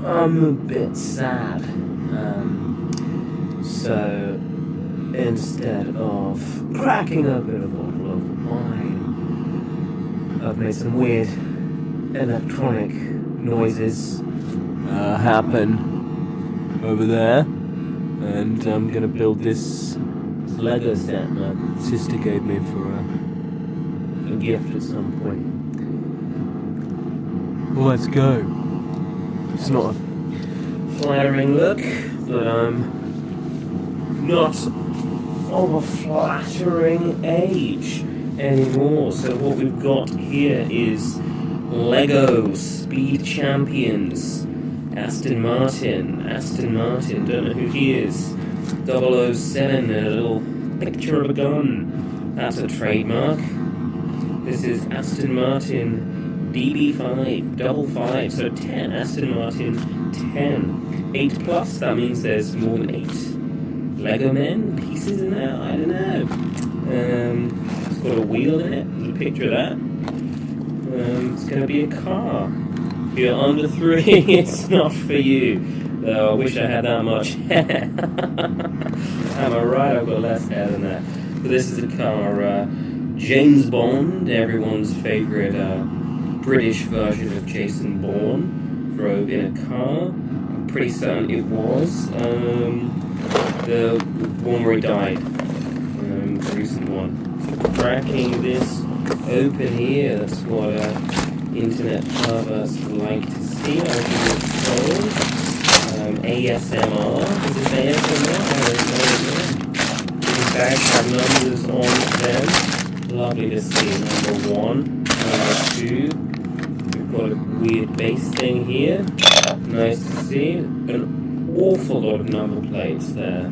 I'm a bit sad. So instead of cracking open a bottle of wine, I've made some weird electronic noises happen over there, and I'm gonna build this Lego set my sister gave me for a gift at some point. Well, let's go. It's not a flattering look, but I'm not of a flattering age anymore. So what we've got here is Lego Speed Champions. Aston Martin, don't know who he is. 007, a little picture of a gun. That's a trademark. This is Aston Martin DB5, double 5, so 10, Aston Martin 10. 8 plus, that means there's more than 8 Lego men pieces in there, I don't know. It's got a wheel in it, there's a picture of that. It's going to be a car. If you're under 3, it's not for you. Though I wish I had that much hair. Am I right? I've got less hair than that. But this is a car, James Bond, everyone's favourite British version of Jason Bourne, drove in a car. I'm pretty certain it was the one where he died, the recent one. So cracking this open here, that's what internet perverts like to see. I'll give it a scroll. ASMR. Is this ASMR? I don't know. These bags have numbers on them. Lovely to see. Number 1, number 2. We've got a weird bass thing here. Nice to see. An awful lot of number plates there.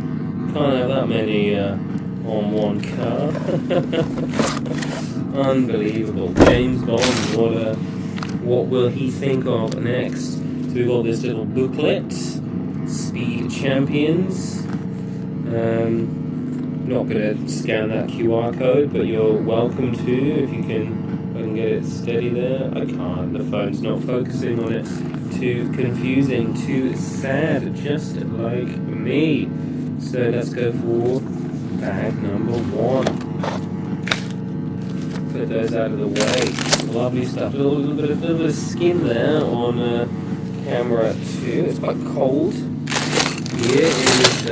Can't have that many on one car. Unbelievable. James Bond, what will he think of next? So we've got this little booklet, Speed Champions. Not going to scan that QR code, but you're welcome to if you can. I can get it steady there. I can't. The phone's not focusing on it. Too confusing, too sad, just like me. So let's go for bag number 1. Put those out of the way. Lovely stuff. A little bit of skin there on camera 2. It's quite cold. Here is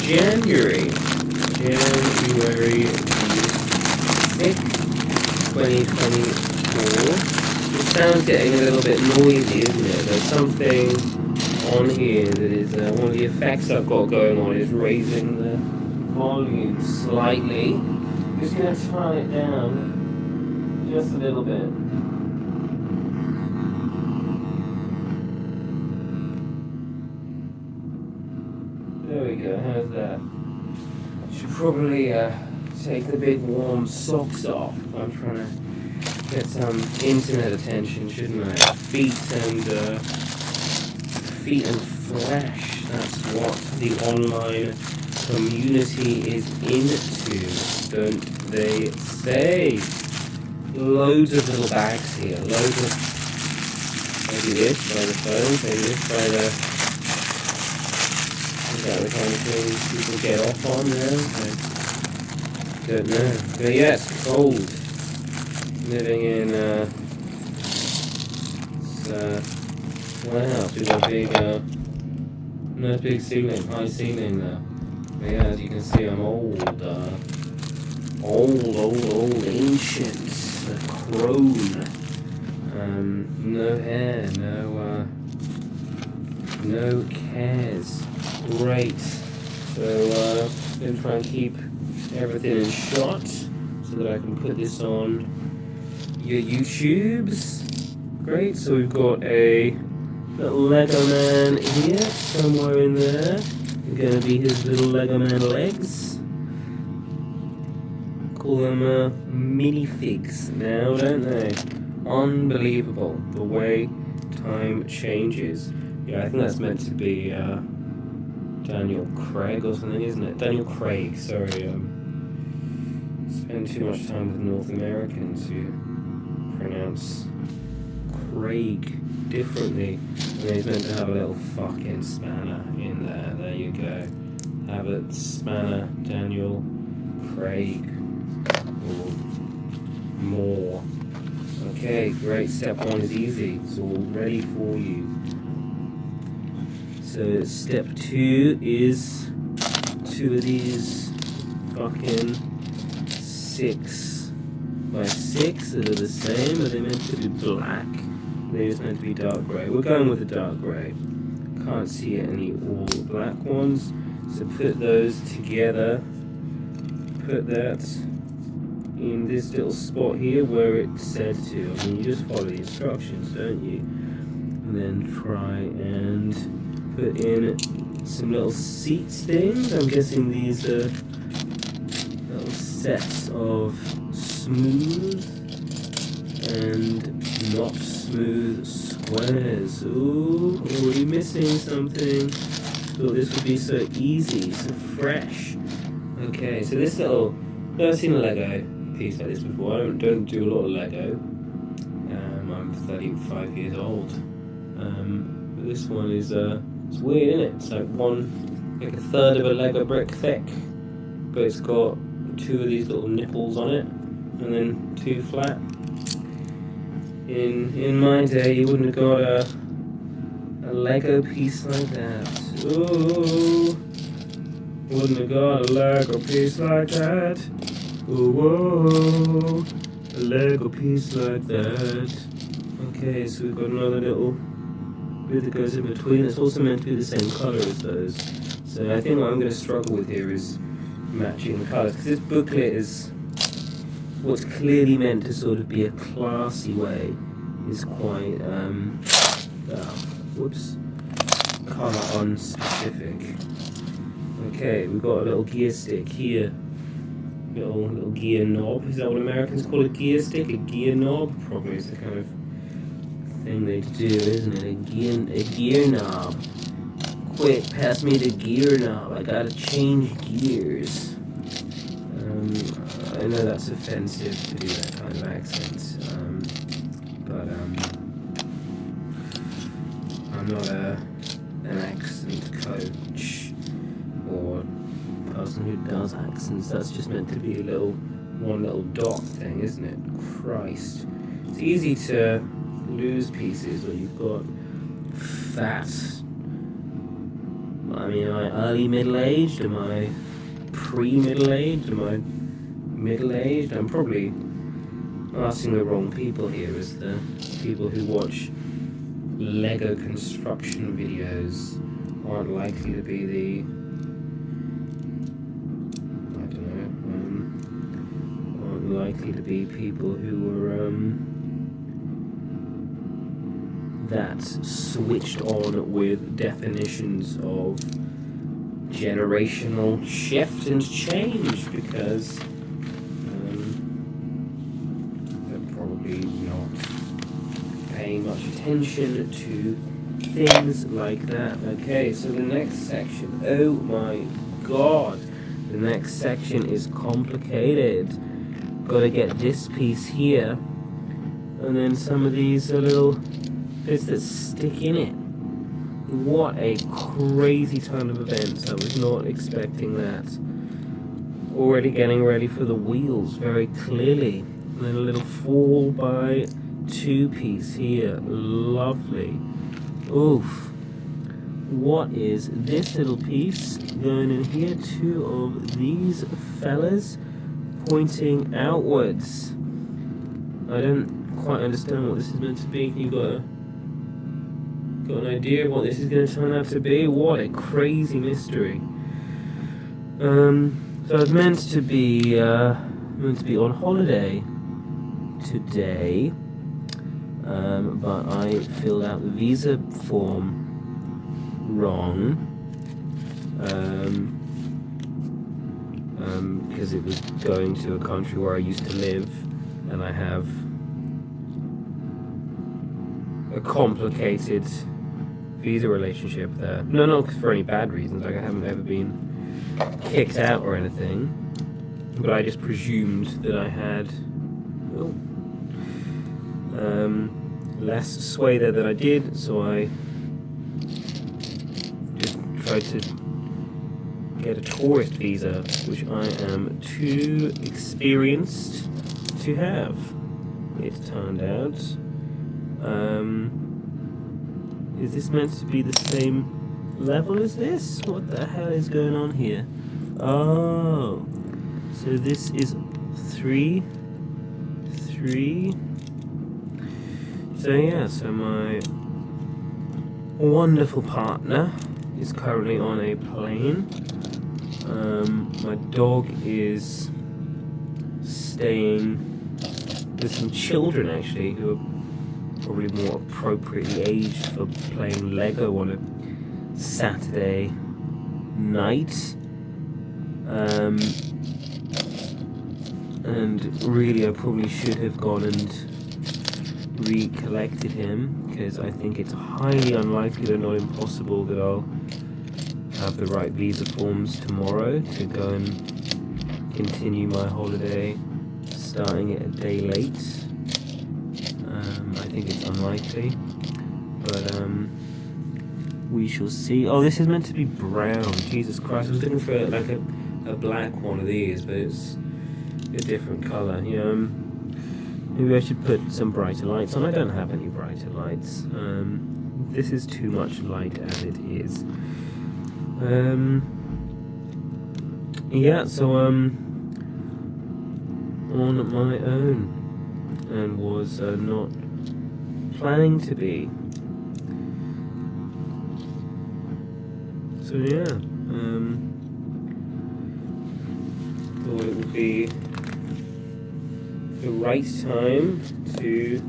January 6th, 2024. The sound's getting a little bit noisy, isn't it? There's something on here that is one of the effects I've got going on is raising the volume slightly. Just going to turn it down just a little bit. There we go, how's that? Should probably take the big warm socks off. I'm trying to get some internet attention, shouldn't I? Feet and flesh, that's what the online community is into, don't they say? Loads of little bags here, loads of, maybe this by the phone, maybe this by the, is that the kind of thing people get off on now? I don't know, but yeah, it's cold, living in warehouse with a big, no big ceiling, high ceiling there. But yeah, as you can see, I'm old, ancient, crone. No hair, no cares. Great. So I'm gonna try and keep everything in shot so that I can put this on your YouTubes. Great. So we've got a little Lego man here, somewhere in there. Gonna be his little Lego man legs. Call them minifigs now, don't they? Unbelievable the way time changes. Yeah, I think that's meant to be Daniel Craig or something, isn't it? Daniel Craig, sorry. Spend too much time with North Americans who pronounce Craig differently. And he's meant to have a little fucking spanner in there. There you go. Abbott, spanner, Daniel, Craig, or more. Okay, great. Step 1 is easy. It's all ready for you. So step 2 is 2 of these fucking 6 by 6 that are the same. Are they meant to be black? They're just meant to be dark grey. We're going with the dark grey. Can't see any all black ones. So put those together. Put that in this little spot here where it said to. I mean, you just follow the instructions, don't you? And then try and put in some little seats things. I'm guessing these are little sets of smooth and not smooth squares. Ooh, already missing something. Thought this would be so easy, so fresh. Okay, so this little, never seen a Lego piece like this before. I don't do a lot of Lego. I'm 35 years old. But this one is it's weird, isn't it? It's like a third of a Lego brick thick, but it's got 2 of these little nipples on it, and then 2 flat. In my day, you wouldn't have got a Lego piece like that. Ooh, wouldn't have got a Lego piece like that. Ooh, whoa, a Lego piece like that. Okay, so we've got another little bit that goes in between. It's also meant to be the same colour as those. So I think what I'm going to struggle with here is matching the colours, because this booklet is what's clearly meant to sort of be a classy way is quite colour unspecific. Okay, we've got a little gear stick here. Little gear knob. Is that what Americans call a gear stick? A gear knob? Probably is the kind of thing they do, isn't it? A gear knob. Quick, pass me the gear knob. I gotta change gears. I know that's offensive to do that kind of accent, but I'm not an accent coach or person who does accents. That's just meant to be one little dot thing, isn't it? Christ. It's easy to lose pieces when you've got fat. I mean, am I early middle-aged? Am I pre-middle-aged? Am I middle-aged? I'm probably asking the wrong people here, as the people who watch Lego construction videos aren't likely to be the, aren't likely to be people who are that switched on with definitions of generational shift and change, because they're probably not paying much attention to things like that. Okay, so the next section, oh my god, the next section is complicated. Gotta get this piece here, and then some of these little bits that stick in it. What a crazy turn of events. I was not expecting that. Already getting ready for the wheels very clearly. And then a little 4x2 piece here. Lovely. Oof. What is this little piece going in here? 2 of these fellas pointing outwards. I don't quite understand what this is meant to be. You got an idea of what this is going to turn out to be? What a crazy mystery. So I was meant to be on holiday today, but I filled out the visa form wrong, because it was going to a country where I used to live, and I have a complicated visa relationship there. No, not for any bad reasons. Like, I haven't ever been kicked out or anything, but I just presumed that I had less sway there than I did, so I just tried to get a tourist visa, which I am too experienced to have, it turned out. Is this meant to be the same level as this? What the hell is going on here? Oh, so this is 3. So yeah, so my wonderful partner is currently on a plane. My dog is staying with some children, actually, who are probably more appropriately aged for playing Lego on a Saturday night. And really, I probably should have gone and recollected him, because I think it's highly unlikely, though not impossible, that I'll have the right visa forms tomorrow to go and continue my holiday, starting it a day late. I think it's unlikely, but we shall see. Oh, this is meant to be brown. Jesus Christ, I was looking for like a black one of these, but it's a different colour. Maybe I should put some brighter lights on. I don't have any brighter lights. This is too much light as it is. Yeah, so on my own, and was not planning to be. So yeah, thought it would be the right time to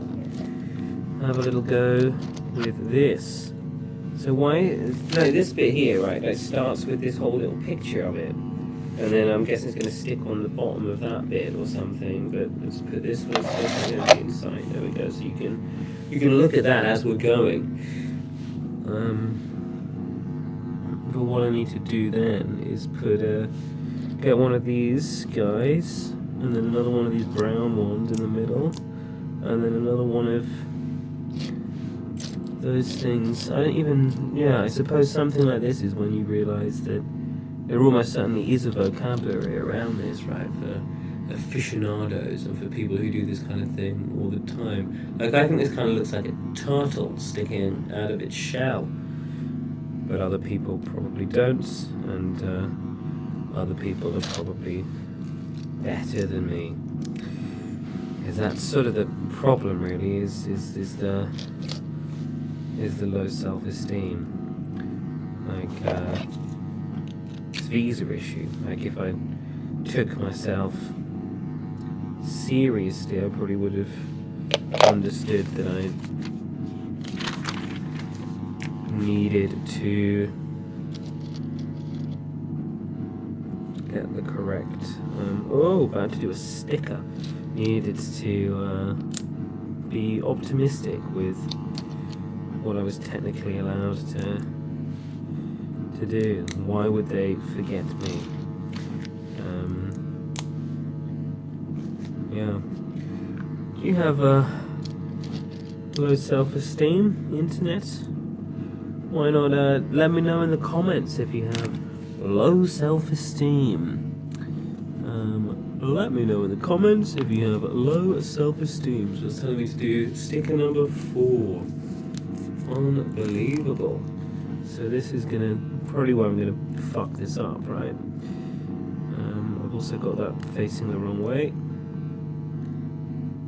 have a little go with this. So this bit here, right, that starts with this whole little picture of it, and then I'm guessing it's going to stick on the bottom of that bit or something, but let's put this one on the inside. There we go, so you can look at that as we're going. But what I need to do then is get one of these guys, and then another one of these brown ones in the middle, and then another one of those things. I suppose something like this is when you realise that there almost certainly is a vocabulary around this, right, for aficionados and for people who do this kind of thing all the time. Like, I think this kind of looks like a turtle sticking out of its shell, but other people probably don't, and other people are probably better than me. Because that's sort of the problem, really, is the low self-esteem. Like, it's visa issue. Like, if I took myself seriously, I probably would have understood that I needed to get the correct about to do a sticker. Needed to be optimistic with what I was technically allowed to do. Why would they forget me? Yeah. Do you have low self-esteem, internet? Why not let me know in the comments if you have low self-esteem. Let me know in the comments if you have low self-esteem. So it's telling me to do sticker number 4. Unbelievable. So this is probably where I'm gonna fuck this up, right? I've also got that facing the wrong way.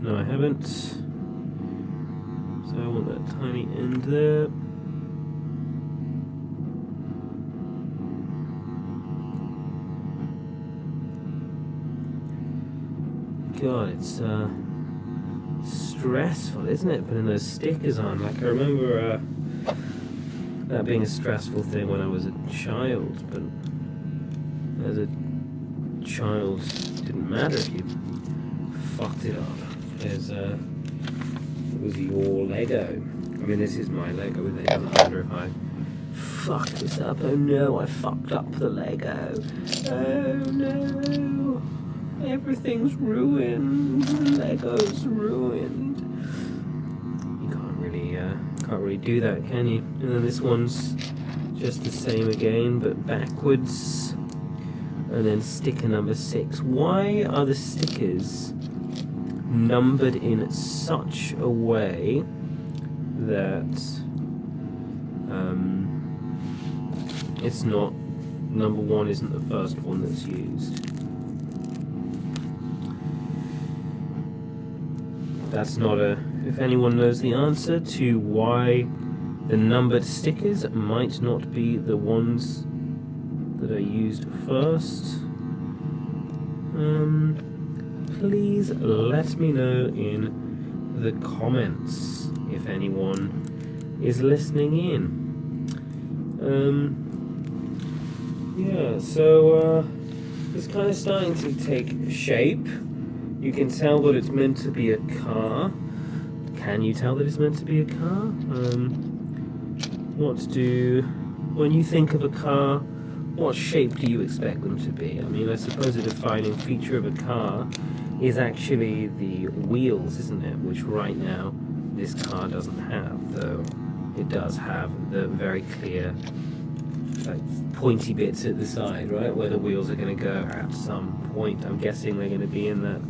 No, I haven't. So I want that tiny end there. God, it's stressful, isn't it? Putting those stickers on. Like, I remember that being a stressful thing when I was a child, but as a child, it didn't matter if you fucked it up, because it was your Lego. I mean, this is my Lego, it doesn't matter if I fuck this up. Oh no, I fucked up the Lego. Oh no. Everything's ruined. Lego's ruined. You can't really do that, can you? And then this one's just the same again, but backwards. And then sticker number 6. Why are the stickers numbered in such a way that it's not, number 1 isn't the first one that's used? That's not a, if anyone knows the answer to why the numbered stickers might not be the ones that are used first, please let me know in the comments if anyone is listening in. Yeah, so it's kind of starting to take shape. You can tell that it's meant to be a car. Can you tell that it's meant to be a car? When you think of a car, what shape do you expect them to be? I mean, I suppose a defining feature of a car is actually the wheels, isn't it? Which right now this car doesn't have, though it does have the very clear pointy bits at the side, right, where the wheels are going to go at some point. I'm guessing they're going to be in that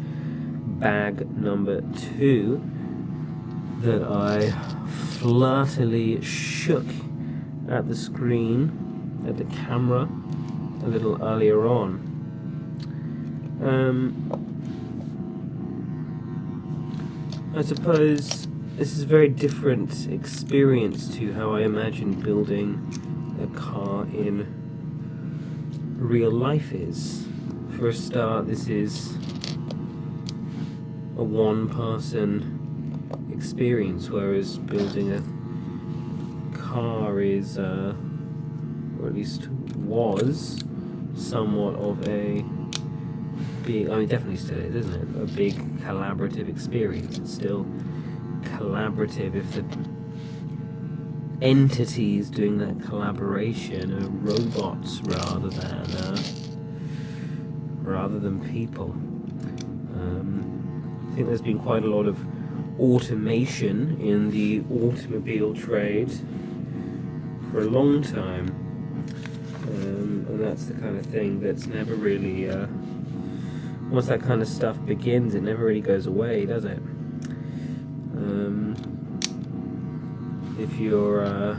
bag number 2 that I flirtily shook at the screen, at the camera, a little earlier on. I suppose this is a very different experience to how I imagine building a car in real life is. For a start, this is a one-person experience, whereas building a car is, or at least was, somewhat of a big, I mean definitely still is, isn't it? A big collaborative experience. It's still collaborative if the entities doing that collaboration are robots rather than people. I think there's been quite a lot of automation in the automobile trade for a long time, and that's the kind of thing that's never really, once that kind of stuff begins, it never really goes away, does it? If you're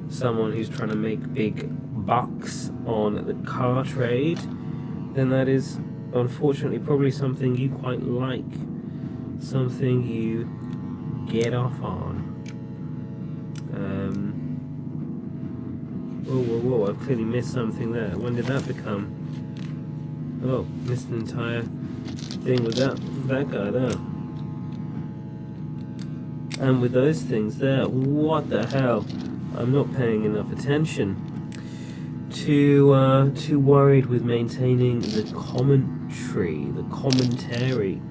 someone who's trying to make big bucks on the car trade, then that is unfortunately probably something you quite like, something you get off on. Whoa, I've clearly missed something there. When did that become? Oh, missed an entire thing with that guy there. And with those things there, what the hell? I'm not paying enough attention. Too worried with maintaining the commentary, the commentary.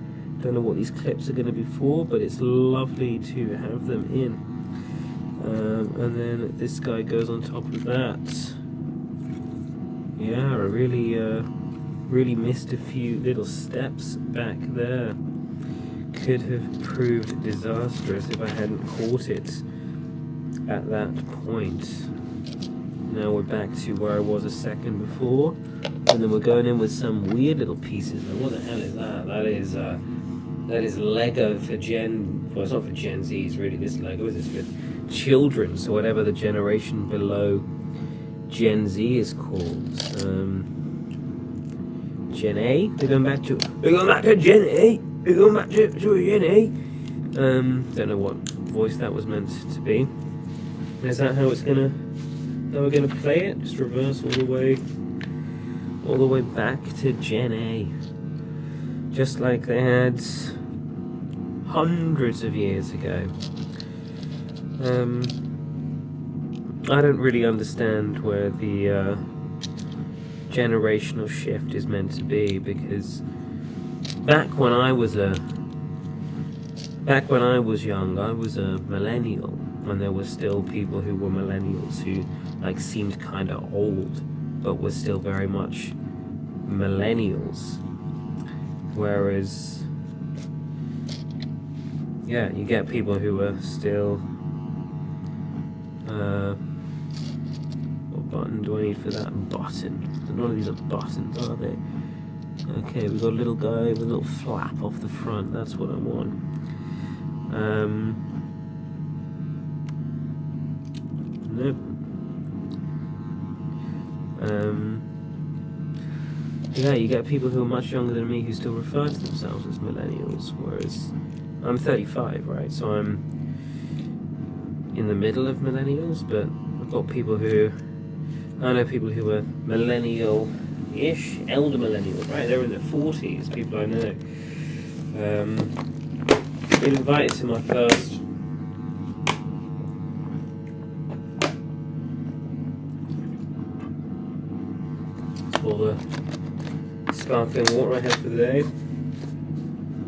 Don't know what these clips are going to be for, but it's lovely to have them in. And then this guy goes on top of that. Yeah, I really missed a few little steps back there. Could have proved disastrous if I hadn't caught it at that point. Now we're back to where I was a second before, and then we're going in with some weird little pieces. Now, what the hell is that? That is Lego for well, it's not for Gen Z's really. This Lego is for children, so whatever the generation below Gen Z is called. Gen A. We're going back to Gen A. We're going back to Gen A. Don't know what voice that was meant to be. Is that how we're gonna play it? Just reverse all the way back to Gen A. Just like they had hundreds of years ago. I don't really understand where the generational shift is meant to be, because back when I was young, I was a millennial, when there were still people who were millennials who seemed kind of old, but were still very much millennials. Whereas, yeah, you get people who are still What button do I need for that? Button. None of these are buttons, are they? Okay, we've got a little guy with a little flap off the front. That's what I want. Nope. Yeah, you get people who are much younger than me who still refer to themselves as millennials, whereas I'm 35, right? So I'm in the middle of millennials, but I've got people who, I know people who are millennial-ish, elder millennials, right? They're in their 40s, people I know. Been invited to my first all the sparkling water I had for the day.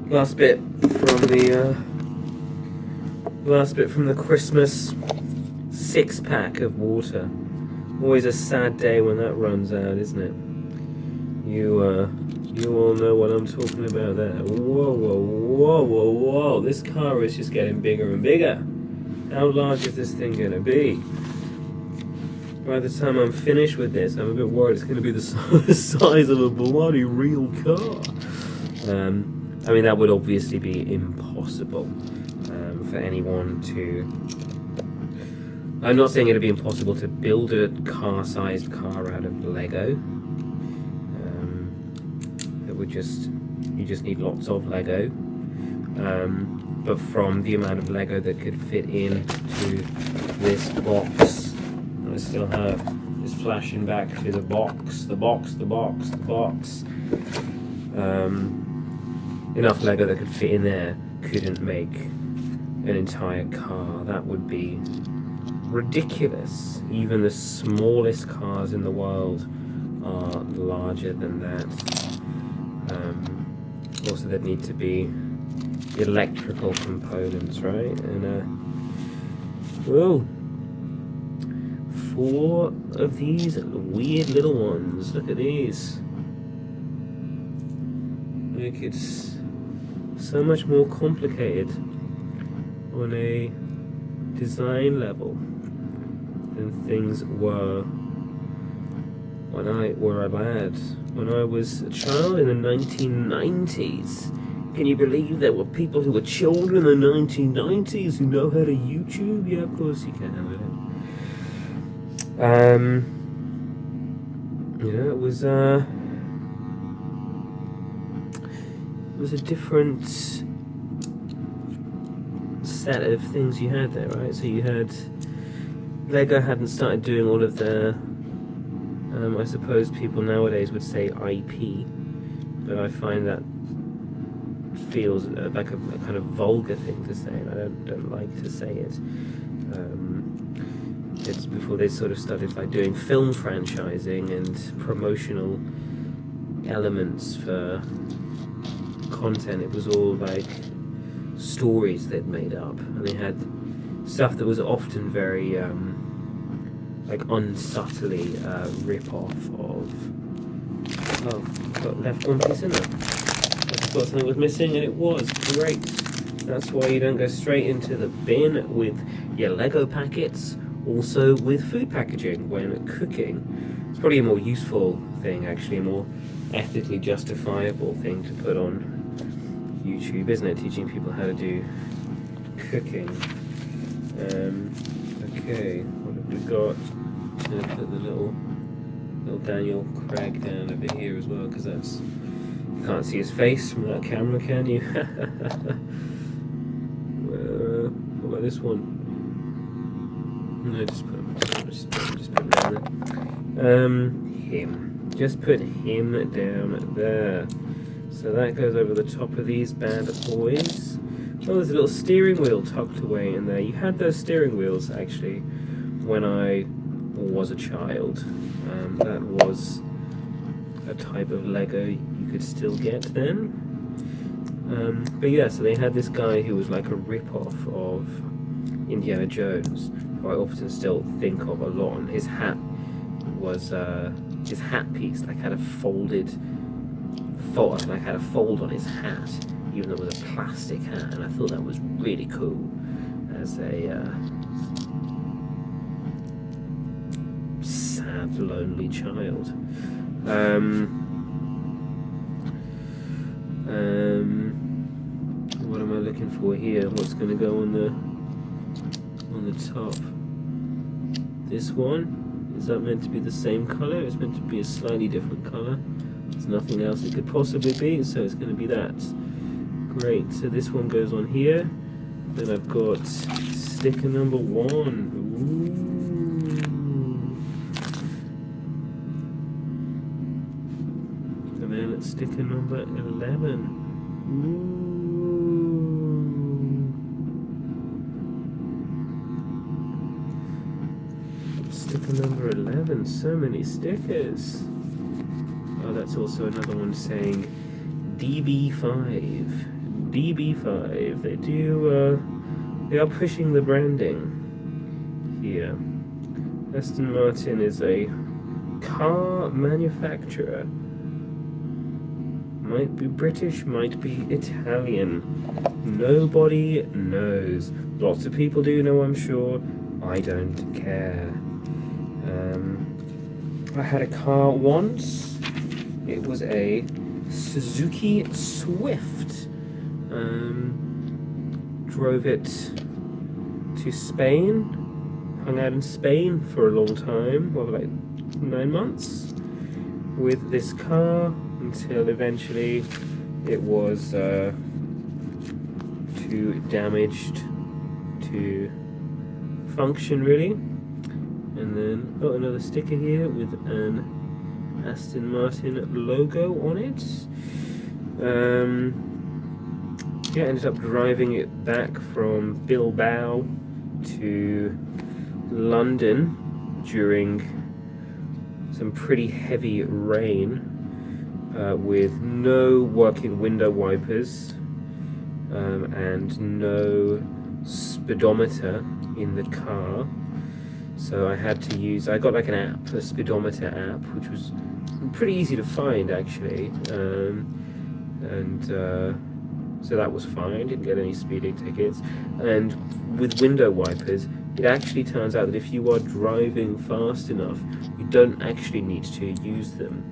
Last bit from the Christmas 6-pack of water. Always a sad day when that runs out, isn't it? You all know what I'm talking about there. Whoa, whoa, whoa, whoa, whoa! This car is just getting bigger and bigger. How large is this thing gonna be? By the time I'm finished with this, I'm a bit worried it's going to be the size of a bloody real car. I mean, that would obviously be impossible for anyone to... I'm not saying it would be impossible to build a car-sized car out of Lego. You just need lots of Lego. But from the amount of Lego that could fit into this box, I still have this flashing back to the box. Enough Lego that could fit in there couldn't make an entire car. That would be ridiculous. Even the smallest cars in the world are larger than that. Also, there'd need to be electrical components, right? And whoa. 4 of these weird little ones. Look at these. Like, it's so much more complicated on a design level than things were when I were a lad. When I was a child in the 1990s. Can you believe there were people who were children in the 1990s who know how to YouTube? Yeah, of course you can. You know, it was a different set of things you had there, right? So you had Lego hadn't started doing all of their, I suppose people nowadays would say IP, but I find that feels like a kind of vulgar thing to say, and I don't like to say it. It's before they sort of started like doing film franchising and promotional elements for content. It was all like stories they'd made up, and they had stuff that was often very like unsubtly rip-off of... Oh, got left one piece in there. I thought something was missing, and it was. Great. That's why you don't go straight into the bin with your Lego packets. Also with food packaging when cooking. It's probably a more useful thing, actually, a more ethically justifiable thing to put on YouTube, isn't it? Teaching people how to do cooking. Okay, what have we got? I'm going to put the little Daniel Craig down over here as well, because that's... You can't see his face from that camera, can you? What about this one? No, just put him down there. Him. Just put him down there. So that goes over the top of these bad boys. Oh, there's a little steering wheel tucked away in there. You had those steering wheels, actually, when I was a child. That was a type of Lego you could still get then. But yeah, so they had this guy who was like a rip-off of Indiana Jones, who I often still think of a lot, and his hat was his hat piece had a fold on his hat, even though it was a plastic hat, and I thought that was really cool as a sad, lonely child. What am I looking for here? What's going to go on the top? This one? Is that meant to be the same color? It's meant to be a slightly different color. There's nothing else it could possibly be, so it's going to be that. Great. So this one goes on here. Then I've got sticker number 1. Ooh. And then it's sticker number 11. Ooh. Sticker number 11. So many stickers. Oh, that's also another one saying DB5. DB5. They are pushing the branding here. Aston Martin is a car manufacturer. Might be British, might be Italian. Nobody knows. Lots of people do know, I'm sure. I don't care. I had a car once. It was a Suzuki Swift. Drove it to Spain. Hung out in Spain for a long time. Well, like 9 months. With this car. Until eventually it was too damaged to function, really. And then got another sticker here with an Aston Martin logo on it. Yeah, ended up driving it back from Bilbao to London during some pretty heavy rain. With no working window wipers and no speedometer in the car, so I had to use, I got like an app, a speedometer app, which was pretty easy to find actually, so that was fine, didn't get any speeding tickets. And with window wipers, it actually turns out that if you are driving fast enough, you don't actually need to use them.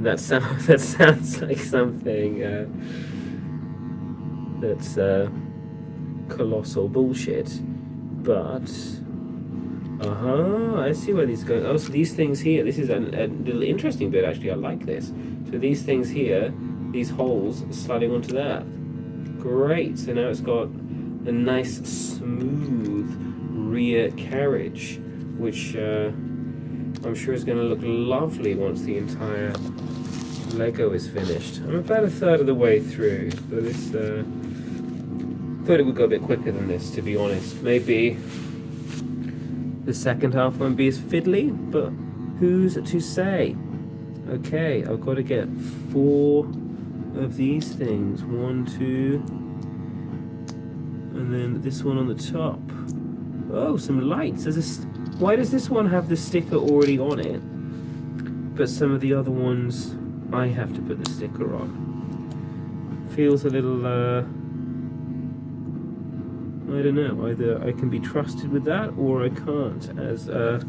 That sounds like something that's colossal bullshit, but I see where these go. Oh, so these things here, this is a little interesting bit actually. I like this. So these things here, these holes sliding onto that. Great. So now it's got a nice smooth rear carriage, which I'm sure is going to look lovely once the entire Lego is finished. I'm about a third of the way through, so this thought it would go a bit quicker than this, to be honest. Maybe the second half won't be as fiddly, but who's to say? Okay, I've got to get 4 of these things. 1, 2, and then this one on the top. Oh, some lights. Why does this one have the sticker already on it, but some of the other ones I have to put the sticker on? Feels a little, I don't know, either I can be trusted with that or I can't as a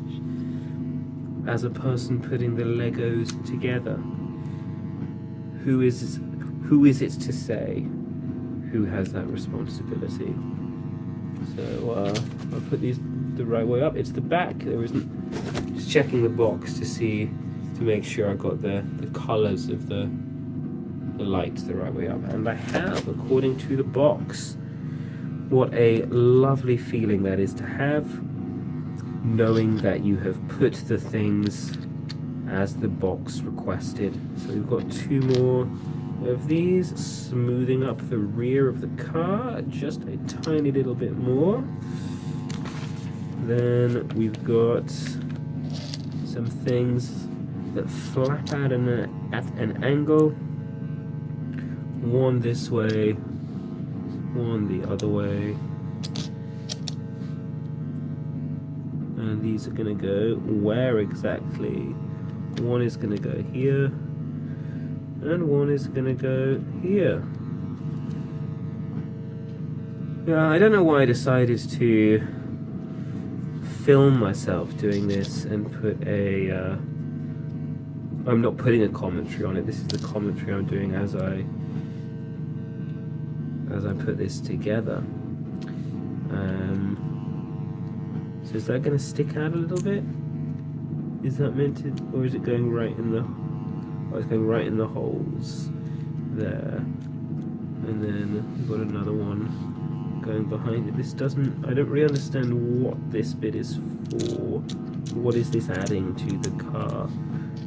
person putting the Legos together. Who is it to say who has that responsibility? So I'll put these the right way up. It's the back. There isn't. Just checking the box to make sure I got the colours of the lights the right way up, and I have, according to the box. What a lovely feeling that is to have, knowing that you have put the things as the box requested. So we've got 2 more of these, smoothing up the rear of the car just a tiny little bit more. Then we've got some things that flap out at an angle. One this way, one the other way. And these are going to go where exactly? One is going to go here, and one is going to go here. Yeah, I don't know why I decided to film myself doing this and put a I'm not putting a commentary on it. This is the commentary I'm doing as I put this together. So is that going to stick out a little bit? Is that meant to, or is it going right in the? Oh, it's going right in the holes there, and then we've got another one going behind it. This doesn't. I don't really understand what this bit is for. What is this adding to the car?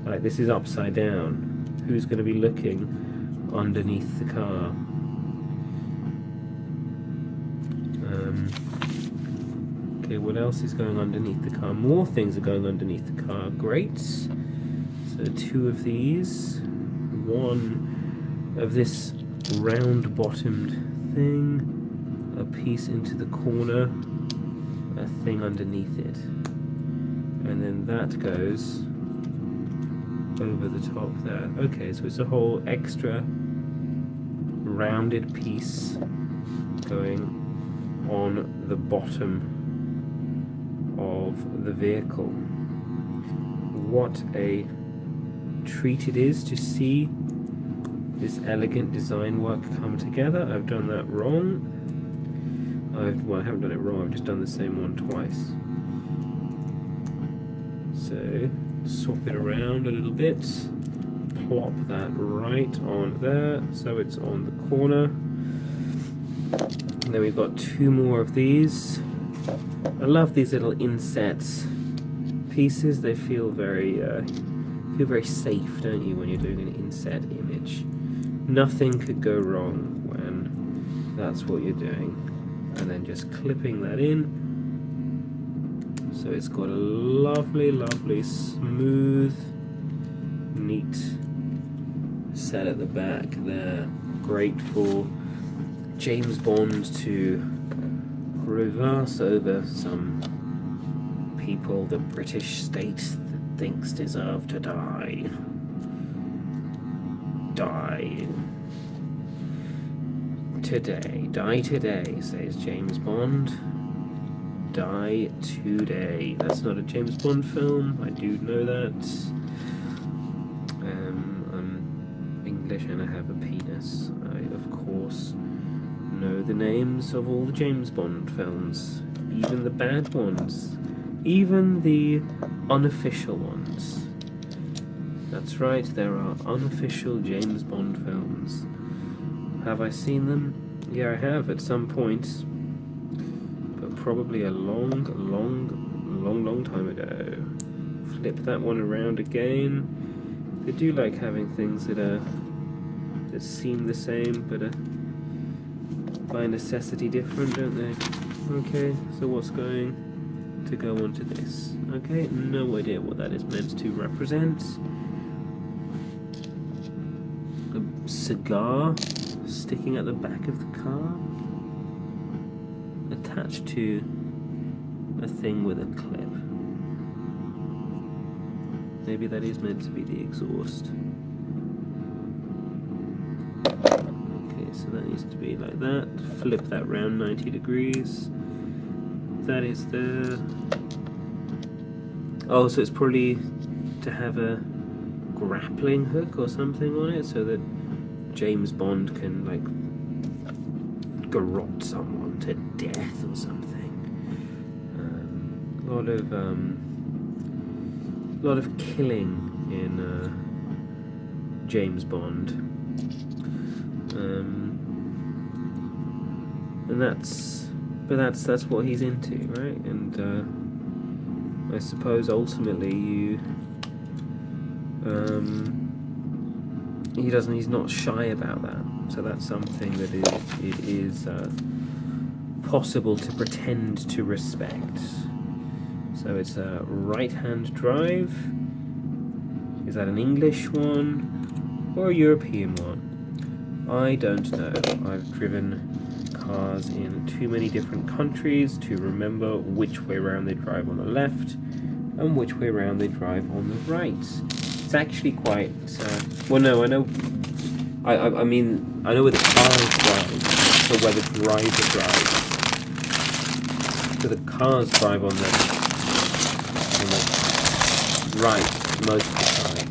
Like, this is upside down. Who's going to be looking underneath the car? Okay, what else is going underneath the car? More things are going underneath the car. Great. So 2 of these. 1 of this round-bottomed thing. A piece into the corner. A thing underneath it. And then that goes over the top there. Okay, so it's a whole extra rounded piece going on the bottom of the vehicle. What a treat it is to see this elegant design work come together. I've done that wrong. Well, I haven't done it wrong, I've just done the same one twice. So, swap it around a little bit, plop that right on there, so it's on the corner. And then we've got 2 more of these. I love these little inset pieces. They feel very safe, don't you, when you're doing an inset image? Nothing could go wrong when that's what you're doing. And then just clipping that in. So it's got a lovely, lovely, smooth, neat set at the back there. Great for James Bond to reverse over some people the British state thinks deserve to die. Die today. Die today, says James Bond. Die today. That's not a James Bond film, I do know that. I'm English and I have a penis. I, of course, know the names of all the James Bond films, even the bad ones, even the unofficial ones. That's right, there are unofficial James Bond films. Have I seen them? Yeah, I have at some point, but probably a long time ago. Flip that one around again. They do like having things that seem the same, but are by necessity different, don't they? Okay, so what's going to go onto this? Okay, no idea what that is meant to represent. A cigar sticking at the back of the car, attached to a thing with a clip. Maybe that is meant to be the exhaust. Okay, so that needs to be like that. Flip that round 90 degrees. That is the... Oh, so it's probably to have a grappling hook or something on it, so that James Bond can, like, garrote someone to death or something. A lot of killing in James Bond, and that's what he's into, right? And I suppose ultimately he's not shy about that. So that's something that it is possible to pretend to respect. So it's a right-hand drive. Is that an English one or a European one? I don't know. I've driven cars in too many different countries to remember which way around they drive on the left and which way around they drive on the right. It's actually quite... well, no, I know... I mean, I know where the cars drive, so where the driver drives. So the cars drive on the on the right most of the time,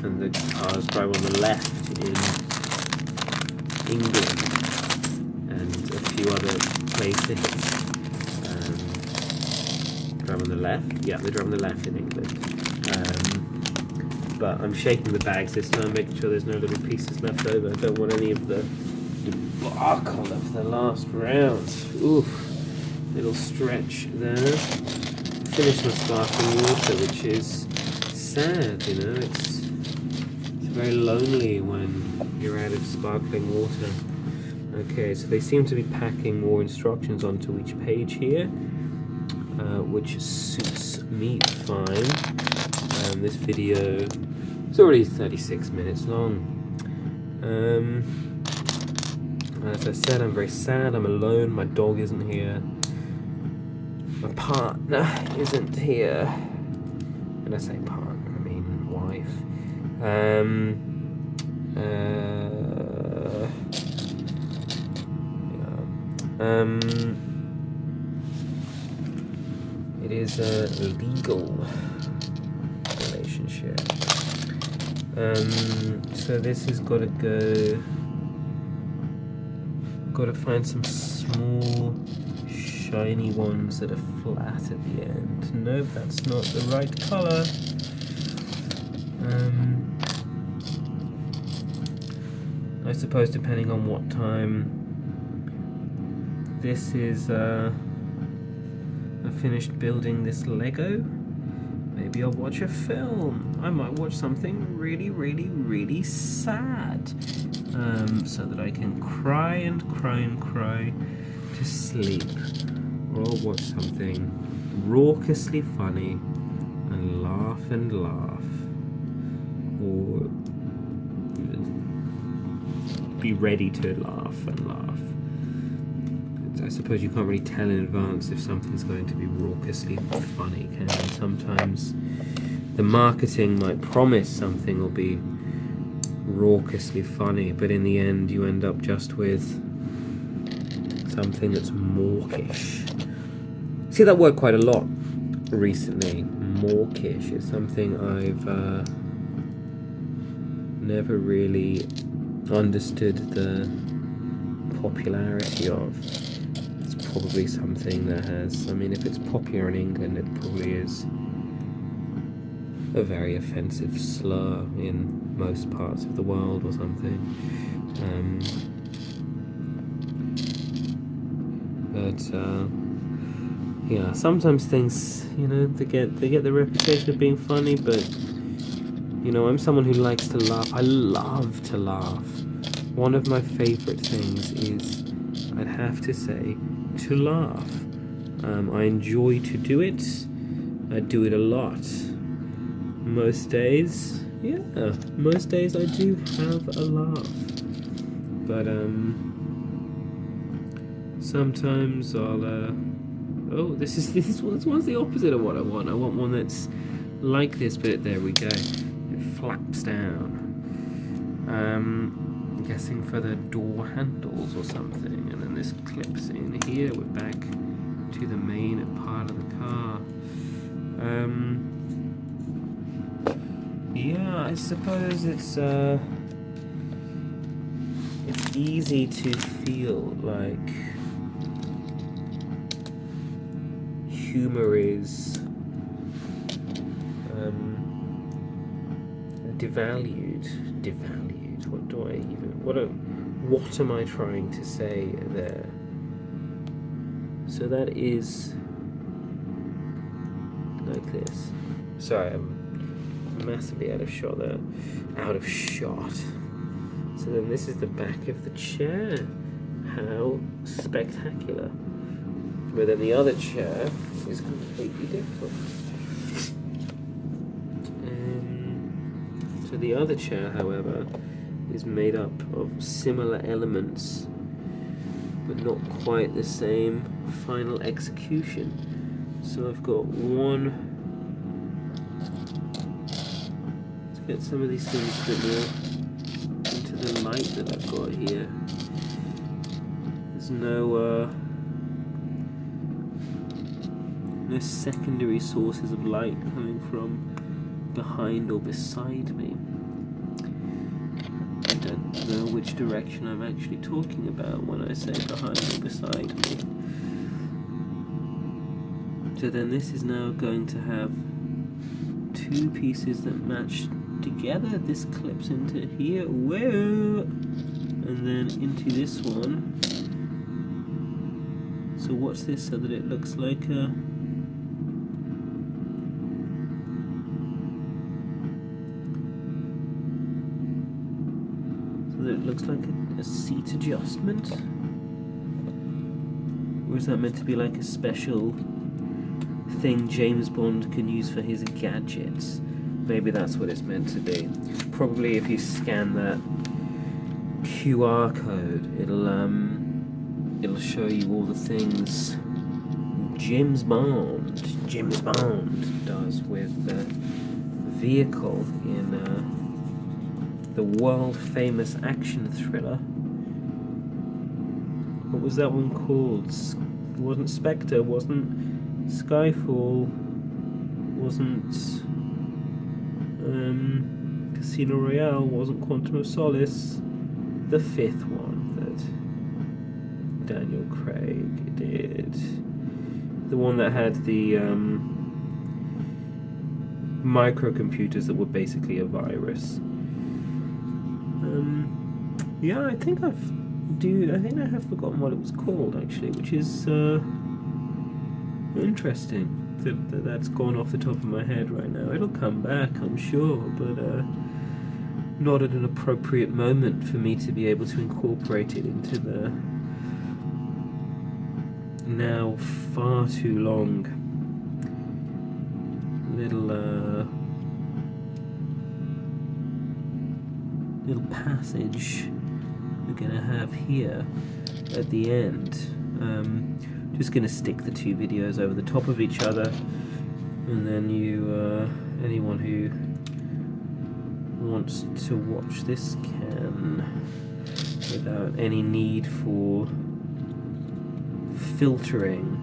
and the cars drive on the left in England and a few other places. Drive on the left? Yeah, they drive on the left in England. But I'm shaking the bags this time, making sure there's no little pieces left over. I don't want any of the debacle of the last round. Oof, little stretch there. Finished my sparkling water, which is sad, you know. It's very lonely when you're out of sparkling water. Okay, so they seem to be packing more instructions onto each page here, which suits me fine. This video is already 36 minutes long. As I said, I'm very sad. I'm alone. My dog isn't here. My partner isn't here. When I say partner, I mean wife. It is a legal relationship. So this has got to go. Got to find some small, shiny ones that are flat at the end. Nope, that's not the right colour. I suppose depending on what time this is, I finished building this Lego. Maybe I'll watch a film. I might watch something really, really, really sad. So that I can cry and cry and cry to sleep. Or I'll watch something raucously funny and laugh and laugh. Or be ready to laugh and laugh. I suppose you can't really tell in advance if something's going to be raucously funny, can you? Sometimes the marketing might promise something will be raucously funny, but in the end you end up just with something that's mawkish. See that word quite a lot recently. Mawkish is something I've never really understood the popularity of. It's probably something that has, I mean, if it's popular in England, it probably is a very offensive slur in most parts of the world or something. Yeah, sometimes things, you know, they get the reputation of being funny, but you know, I'm someone who likes to laugh. I love to laugh. One of my favorite things is, I'd have to say, to laugh. I enjoy to do it. I do it a lot. Most days I do have a laugh. But sometimes I'll this one's the opposite of what I want. I want one that's like this, but there we go. It flaps down. I'm guessing for the door handles or something, and then this clips in here. We're back to the main part of the car. Yeah, I suppose it's easy to feel like humor is devalued. What am I trying to say there? So that is like this. Sorry, I'm massively out of shot there. Out of shot. So then this is the back of the chair. How spectacular. But then the other chair is completely different. So the other chair, however, is made up of similar elements, but not quite the same final execution. So I've got one. Let's get some of these things a bit more into the light that I've got here. There's no no secondary sources of light coming from behind or beside me. I don't know which direction I'm actually talking about when I say behind or beside me. So then this is now going to have two pieces that match together. This clips into here, whoa, and then into this one. So what's this, so that it looks like a... so that it looks like a seat adjustment? Or is that meant to be like a special thing James Bond can use for his gadgets? Maybe that's what it's meant to be. Probably if you scan that QR code, it'll show you all the things James Bond does with the vehicle in the world-famous action thriller. What was that one called? It wasn't Spectre, wasn't Skyfall, wasn't Casino Royale, wasn't Quantum of Solace. The fifth one that Daniel Craig did. The one that had the microcomputers that were basically a virus. Yeah, I think I have forgotten what it was called actually, which is interesting. That's gone off the top of my head right now. It'll come back, I'm sure, but not at an appropriate moment for me to be able to incorporate it into the now far too long little passage we're gonna have here at the end. Just gonna stick the two videos over the top of each other, and then anyone who wants to watch this can, without any need for filtering,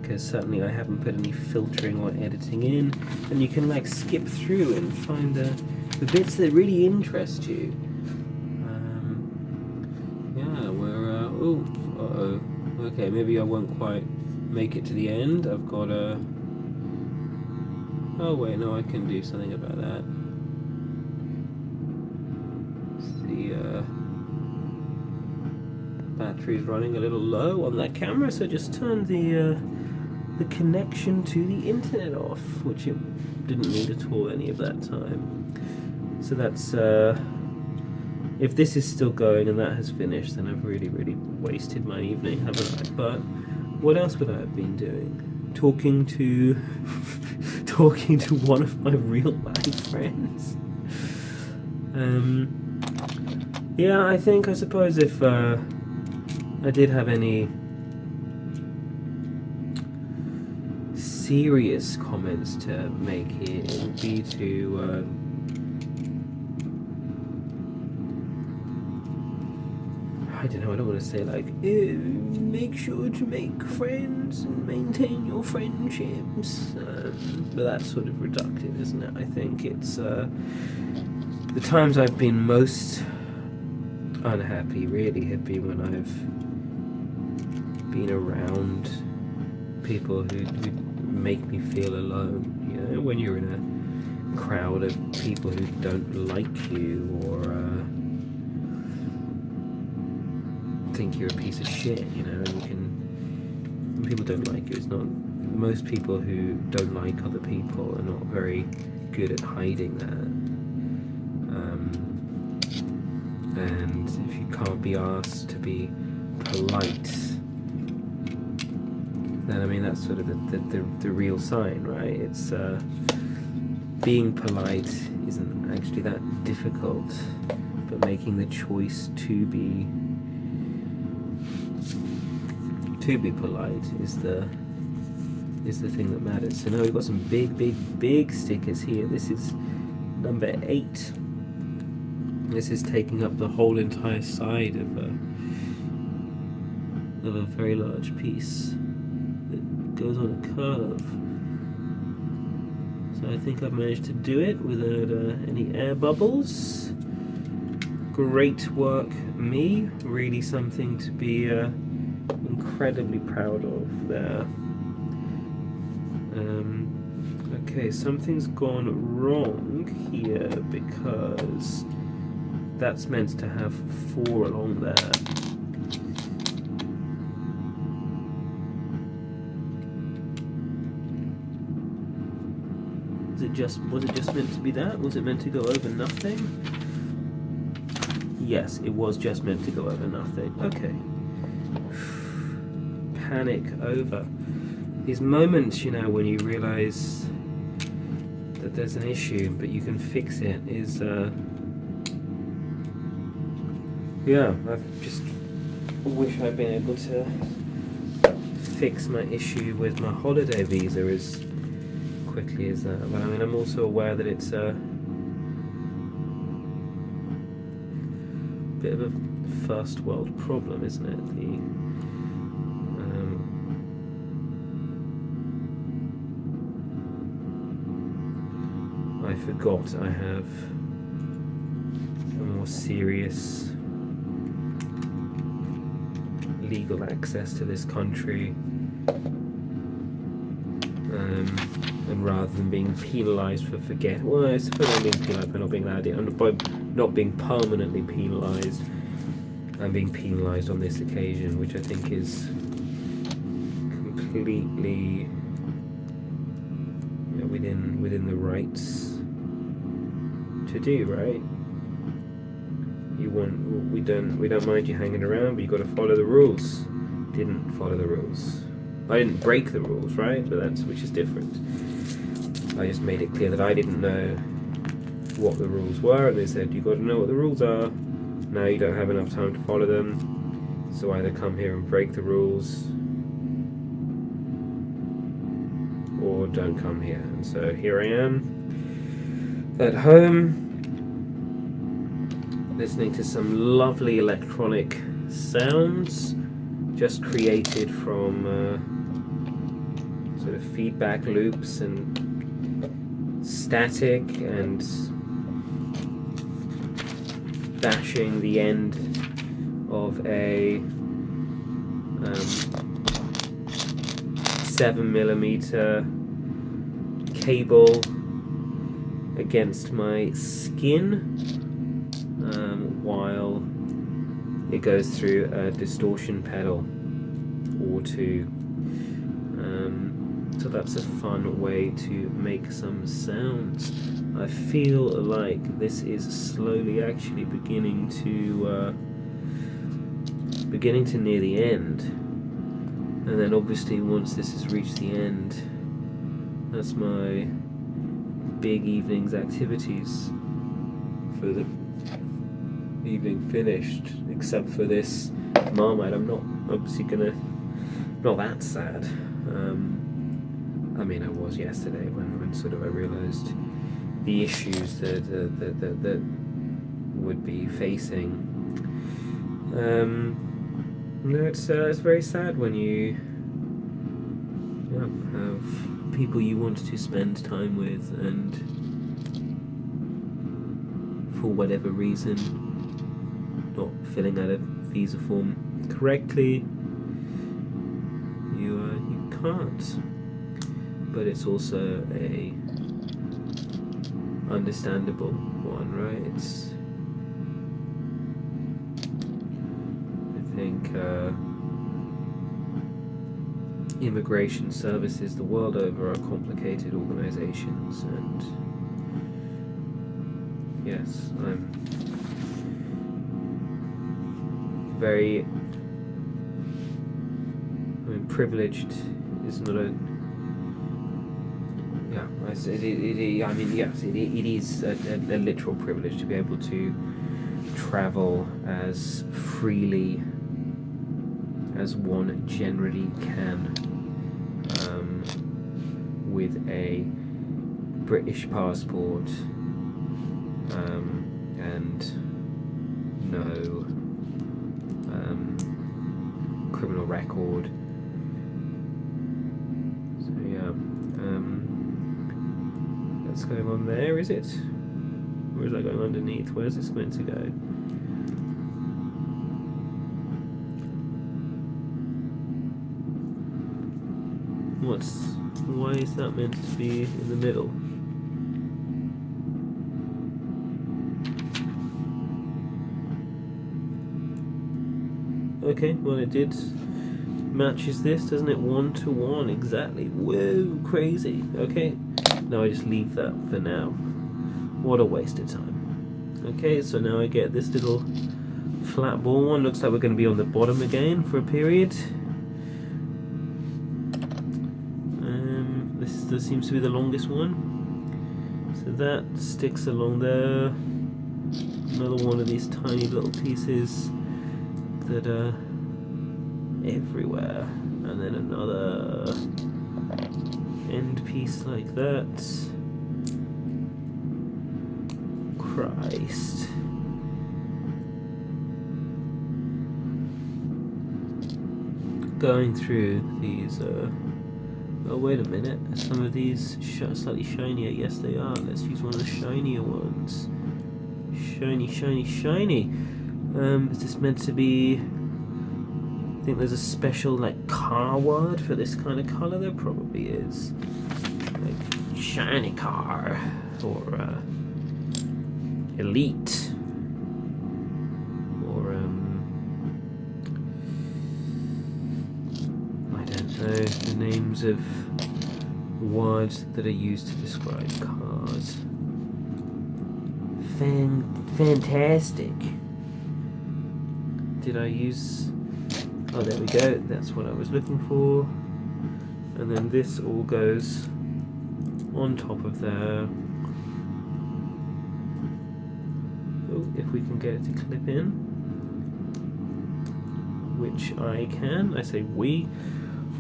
because certainly I haven't put any filtering or editing in, and you can like skip through and find the bits that really interest you. Yeah, we're okay, maybe I won't quite make it to the end. I've got a... oh wait, no, I can do something about that. The battery's running a little low on that camera, so just turn the connection to the internet off, which it didn't need at all any of that time. So that's if this is still going and that has finished, then I've really wasted my evening, haven't I? But what else would I have been doing? Talking to one of my real life friends. Yeah, I suppose if I did have any serious comments to make here, it would be to I don't know, I don't want to say like, make sure to make friends and maintain your friendships, but that's sort of reductive, isn't it? I think it's the times I've been most unhappy really have been when I've been around people who make me feel alone. You know, when you're in a crowd of people who don't like you or think you're a piece of shit, you know, and when people don't like you, it's not... most people who don't like other people are not very good at hiding that. And if you can't be asked to be polite, then I mean that's sort of the real sign, right? It's being polite isn't actually that difficult, but making the choice to be polite is the thing that matters. So now we've got some big stickers here. This is number 8. This is taking up the whole entire side of a very large piece that goes on a curve. So I think I've managed to do it without any air bubbles. Great work, me. Really something to be incredibly proud of there. Okay, something's gone wrong here because that's meant to have 4 along there. Was it just meant to be that? Was it meant to go over nothing? Yes, it was just meant to go over nothing. Okay. Panic over. These moments, you know, when you realise that there's an issue, but you can fix it, is, yeah, I just wish I'd been able to fix my issue with my holiday visa as quickly as that. But I mean, I'm also aware that it's a bit of a first world problem, isn't it? I forgot I have a more serious legal access to this country, and rather than being penalised for well, I suppose I'm being penalised by not being allowed in, by not being permanently penalised. I'm being penalised on this occasion, which I think is completely, you know, within the rights to do, right? We don't mind you hanging around, but you got to follow the rules. Didn't follow the rules. I didn't break the rules, right? But which is different. I just made it clear that I didn't know what the rules were, and they said you got to know what the rules are. Now you don't have enough time to follow them, so either come here and break the rules, or don't come here. And so here I am at home, listening to some lovely electronic sounds just created from sort of feedback loops and static and bashing the end of a 7mm cable against my skin while it goes through a distortion pedal or two. So that's a fun way to make some sounds. I feel like this is slowly actually beginning to near the end, and then obviously once this has reached the end, that's my big evening's activities for the evening finished, except for this Marmite. I'm not obviously not that sad. I mean, I was yesterday when sort of I realised the issues that would be facing. No, it's very sad when you have people you want to spend time with, and for whatever reason, not filling out a visa form correctly, you can't. But it's also a understandable one, right? I think immigration services the world over are complicated organizations, and yes, I'm very, privileged is not a, yeah, I said I mean, yes, it is a literal privilege to be able to travel as freely as one generally can, with a British passport, and no criminal record, That's going on there, is it? Or is that going underneath? Where's this meant to go? Why is that meant to be in the middle? Okay, well it did matches this, doesn't it? 1 to 1 exactly. Whoa, crazy. Okay, now I just leave that for now. What a waste of time. Okay, so now I get this little flat ball one. Looks like we're going to be on the bottom again for a period. This seems to be the longest one. So that sticks along there. Another one of these tiny little pieces that are everywhere. And then another end piece like that. Christ. Going through these, oh wait a minute, are some of these slightly shinier? Yes they are. Let's use one of the shinier ones. Shiny, shiny, shiny. Is this meant to be... I think there's a special like car word for this kind of colour. There probably is. Like shiny car or elite or I don't know the names of words that are used to describe cars. Fantastic. Did I use... Oh, there we go. That's what I was looking for. And then this all goes on top of there. Oh, if we can get it to clip in. Which I can. I say we.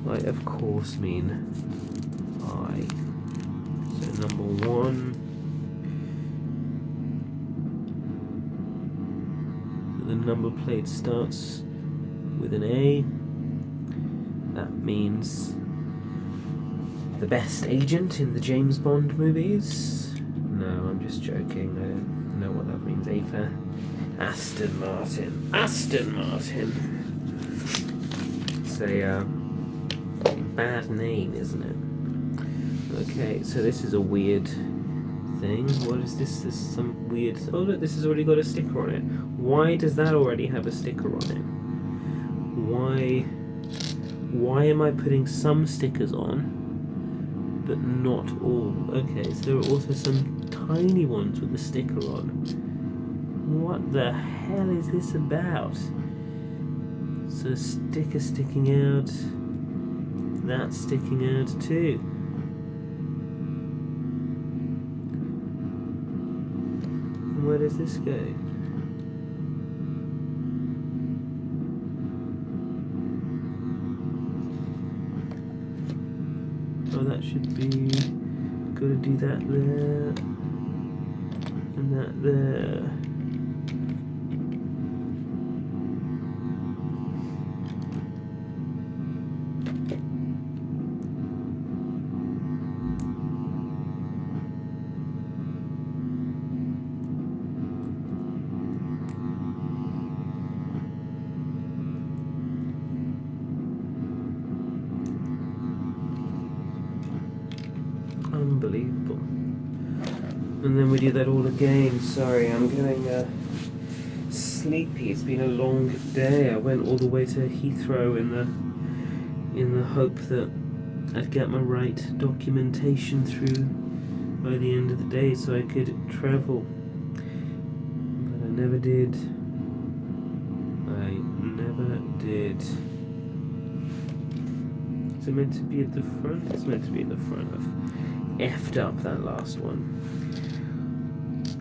I, of course, mean I. So, number 1. The number plate starts with an A. That means the best agent in the James Bond movies. No, I'm just joking. I don't know what that means. A for Aston Martin. Aston Martin. It's a bad name, isn't it? Okay, so this is a weird thing. What is this? There's some weird... Oh look, this has already got a sticker on it. Why does that already have a sticker on it? Why am I putting some stickers on, but not all? Okay, so there are also some tiny ones with a sticker on. What the hell is this about? So sticker sticking out, that sticking out too. And where does this go? Oh, that should be... Gotta do that there. And that there. Unbelievable. And then we do that all again. Sorry, I'm getting sleepy. It's been a long day. I went all the way to Heathrow in the hope that I'd get my right documentation through by the end of the day so I could travel. But I never did. I never did. Is it meant to be at the front? It's meant to be in the front. I've effed up that last one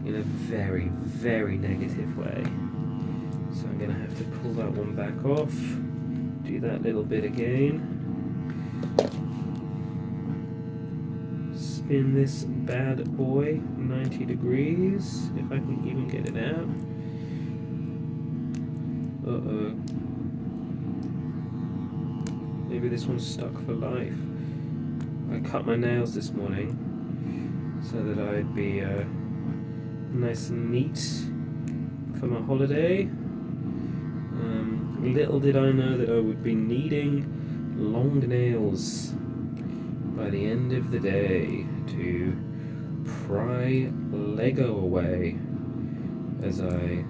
in a very, very negative way. So I'm going to have to pull that one back off, do that little bit again, spin this bad boy 90 degrees, if I can even get it out. Uh-oh. Maybe this one's stuck for life. I cut my nails this morning so that I'd be nice and neat for my holiday. Little did I know that I would be needing long nails by the end of the day to pry Lego away as I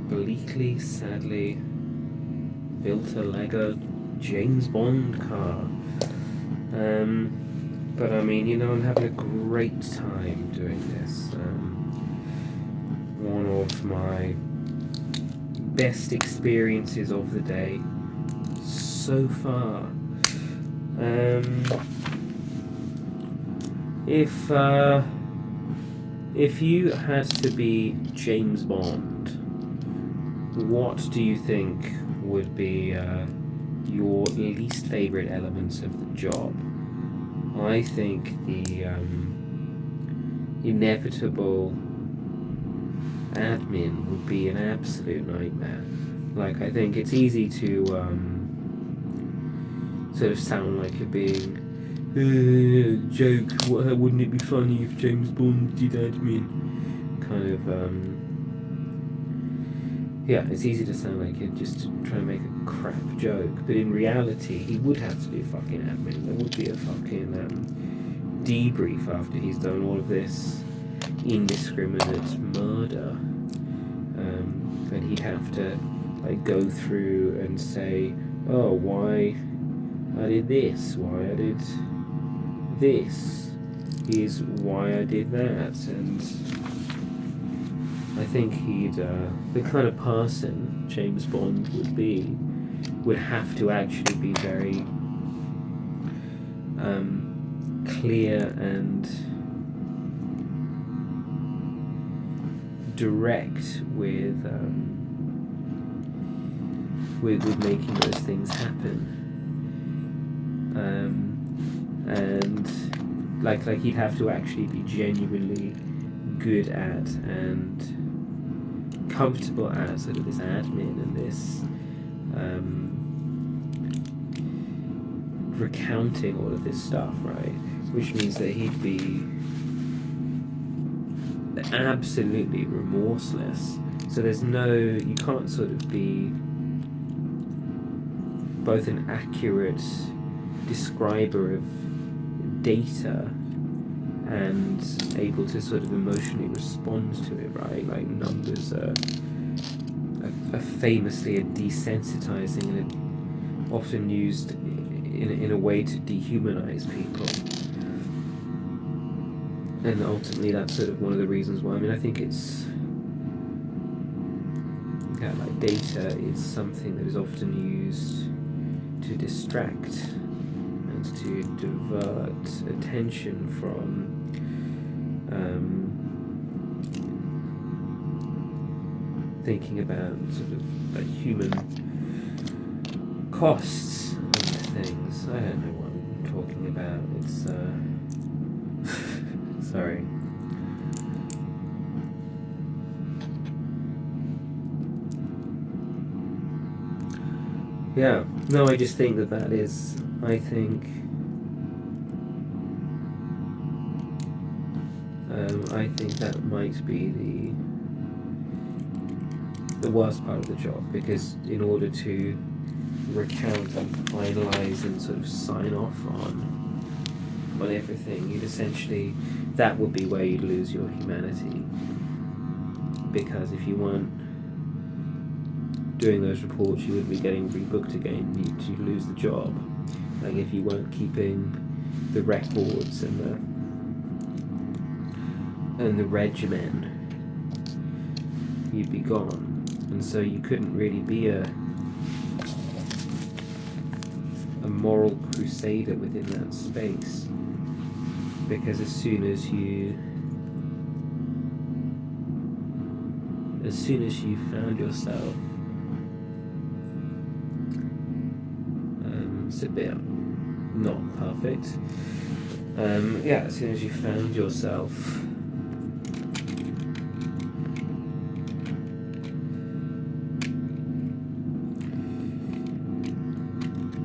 bleakly, sadly built a Lego James Bond car. But I mean, you know, I'm having a great time doing this. One of my best experiences of the day so far. If you had to be James Bond, what do you think would be your least favourite elements of the job? I think the inevitable admin would be an absolute nightmare. Like, I think it's easy to sort of sound like you're being joke, wouldn't it be funny if James Bond did admin? Kind of, yeah, it's easy to sound like you're just trying to make a crap joke, but in reality, he would have to do fucking admin. There would be a fucking debrief after he's done all of this indiscriminate murder. And he'd have to like go through and say, oh, why I did this, why I did this is why I did that. And I think he'd the kind of person James Bond would have to actually be very clear and direct with making those things happen. And like he'd have to actually be genuinely good at and comfortable at sort of this admin and this recounting all of this stuff, right? Which means that he'd be absolutely remorseless. So you can't sort of be both an accurate describer of data and able to sort of emotionally respond to it, right? Like, numbers are famously desensitizing and often used in a way to dehumanize people. And ultimately that's sort of one of the reasons why, I mean, I think it's, yeah, like data is something that is often used to distract and to divert attention from thinking about sort of like human costs and things. I don't know what I'm talking about. It's sorry. Yeah, no, I just think that is, I think that might be the worst part of the job, because in order to recount and finalize and sort of sign off on everything, you'd essentially, that would be where you'd lose your humanity, because if you weren't doing those reports, you wouldn't be getting rebooked again. You'd lose the job. Like, if you weren't keeping the records and the regimen, you'd be gone. And so you couldn't really be a moral crusader within that space, because as soon as you found yourself, it's a bit not perfect. As soon as you found yourself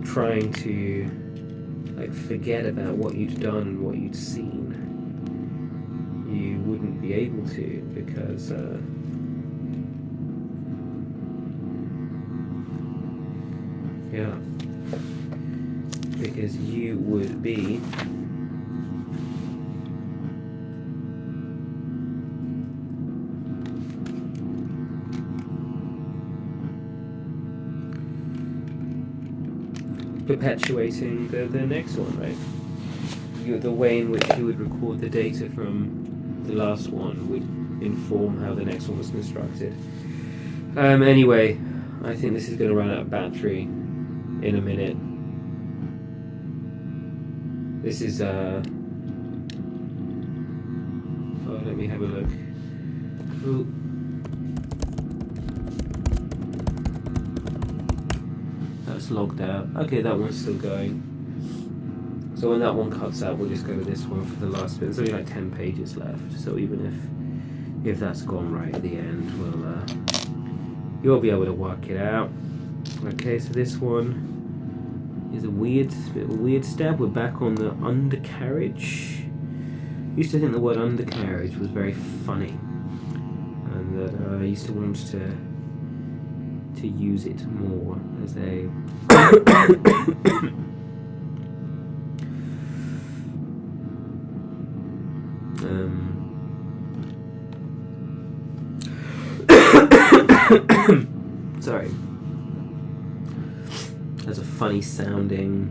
trying to like forget about what you'd done and what you'd seen, you wouldn't be able to, because because you would be perpetuating the next one, right? The way in which you would record the data from the last one would inform how the next one was constructed. Anyway, I think this is going to run out of battery in a minute. This is oh, let me have a look. Ooh. That's logged out. Okay, that one's still going. So when that one cuts out, we'll just go to this one for the last bit. There's only like 10 pages left, so even if that's gone right at the end, you'll be able to work it out. Okay, so this one is a bit of a weird step. We're back on the undercarriage. I used to think the word undercarriage was very funny, and that I used to want to use it more as a sorry, as a funny sounding